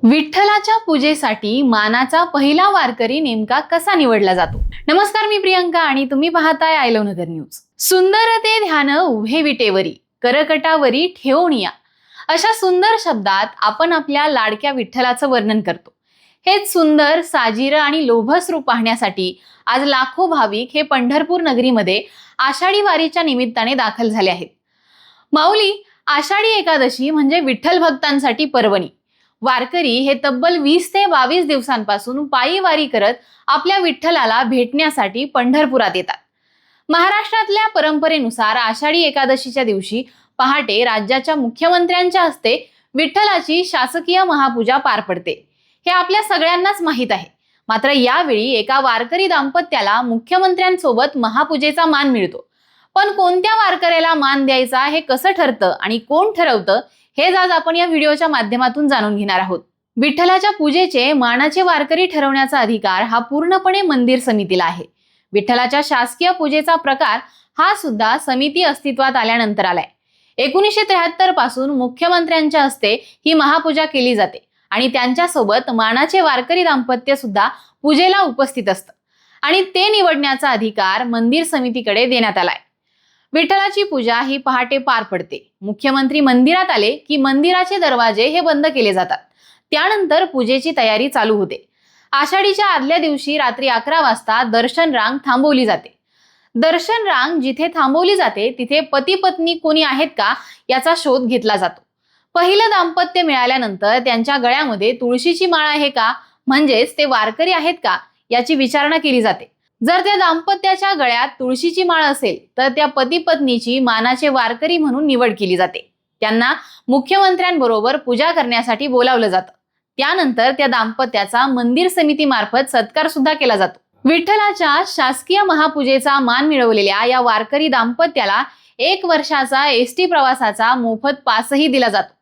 विठ्ठलाच्या पूजेसाठी मानाचा पहिला वारकरी नेमका कसा निवडला जातो? नमस्कार, मी प्रियंका आणि तुम्ही पाहताय आय लव्ह नगर न्यूज. सुंदर ते ध्यान उभे विटेवरी, करकटावरी ठेवणिया, अशा सुंदर शब्दात आपण आपल्या लाडक्या विठ्ठलाचं वर्णन करतो. हेच सुंदर, साजिरं आणि लोभस रूप पाहण्यासाठी आज लाखो भाविक हे पंढरपूर नगरीमध्ये आषाढी वारीच्या निमित्ताने दाखल झाले आहेत. माऊली, आषाढी एकादशी म्हणजे विठ्ठल भक्तांसाठी पर्वणी. वारकरी हे तब्बल 20 ते 22 दिवसांपासून पायी वारी करत आपल्या विठ्ठलाला भेटण्यासाठी पंढरपुरात येतात. महाराष्ट्रातल्या परंपरेनुसार आषाढी एकादशीच्या दिवशी पहाटे राज्याच्या मुख्यमंत्र्यांच्या हस्ते विठ्ठलाची शासकीय महापूजा पार पडते. हे आपल्या सगळ्यांनाच माहीत आहे. मात्र यावेळी एका वारकरी दाम्पत्याला मुख्यमंत्र्यांसोबत महापूजेचा मान मिळतो. पण कोणत्या वारकऱ्याला मान द्यायचा हे कसं ठरतं आणि कोण ठरवतं, हेच आज आपण या व्हिडिओच्या माध्यमातून जाणून घेणार आहोत. विठ्ठलाच्या पूजेचे मानाचे वारकरी ठरवण्याचा अधिकार हा पूर्णपणे मंदिर समितीला आहे. विठ्ठलाच्या शासकीय पूजेचा प्रकार हा सुद्धा समिती अस्तित्वात आल्यानंतर आलाय. 1973 पासून मुख्यमंत्र्यांच्या हस्ते ही महापूजा केली जाते आणि त्यांच्यासोबत मानाचे वारकरी दाम्पत्य सुद्धा पूजेला उपस्थित असतं आणि ते निवडण्याचा अधिकार मंदिर समितीकडे देण्यात आलाय. विठ्ठलाची पूजा ही पहाटे पार पडते. मुख्यमंत्री मंदिरात आले की मंदिराचे दरवाजे हे बंद केले जातात. त्यानंतर पूजेची तयारी चालू होते. आषाढीच्या आदल्या दिवशी रात्री 11 वाजता दर्शन रांग थांबवली जाते. दर्शन रांग जिथे थांबवली जाते तिथे पती पत्नी कोणी आहेत का याचा शोध घेतला जातो. पहिलं दाम्पत्य मिळाल्यानंतर त्यांच्या गळ्यामध्ये तुळशीची माळ आहे का, म्हणजेच ते वारकरी आहेत का, याची विचारणा केली जाते. जर त्या दाम्पत्याच्या गळ्यात तुळशीची माळ असेल तर त्या पती पत्नीची मानाचे वारकरी म्हणून निवड केली जाते. त्यांना मुख्यमंत्र्यांबरोबर पूजा करण्यासाठी बोलावलं जातं. त्यानंतर त्या दाम्पत्याचा मंदिर समितीमार्फत सत्कार सुद्धा केला जातो. विठ्ठलाच्या शासकीय महापूजेचा मान मिळवलेल्या या वारकरी दाम्पत्याला 1 वर्षाचा एसटी प्रवासाचा मोफत पासही दिला जातो.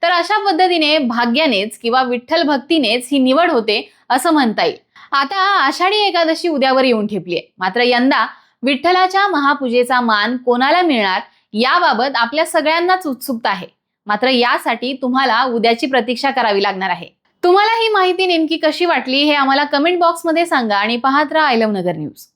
तर अशा पद्धतीने भाग्यानेच किंवा विठ्ठल भक्तीनेच ही निवड होते असं म्हणता येईल. आता आषाढी एकादशी उद्यावर येऊन ठेपली आहे. मात्र यंदा विठ्ठलाच्या महापूजेचा मान कोणाला मिळणार याबाबत आपल्या सगळ्यांनाच उत्सुकता आहे. मात्र यासाठी तुम्हाला उद्याची प्रतीक्षा करावी लागणार आहे. तुम्हाला ही माहिती नेमकी कशी वाटली हे आम्हाला कमेंट बॉक्समध्ये सांगा आणि पाहत राहा आय लव्ह नगर न्यूज.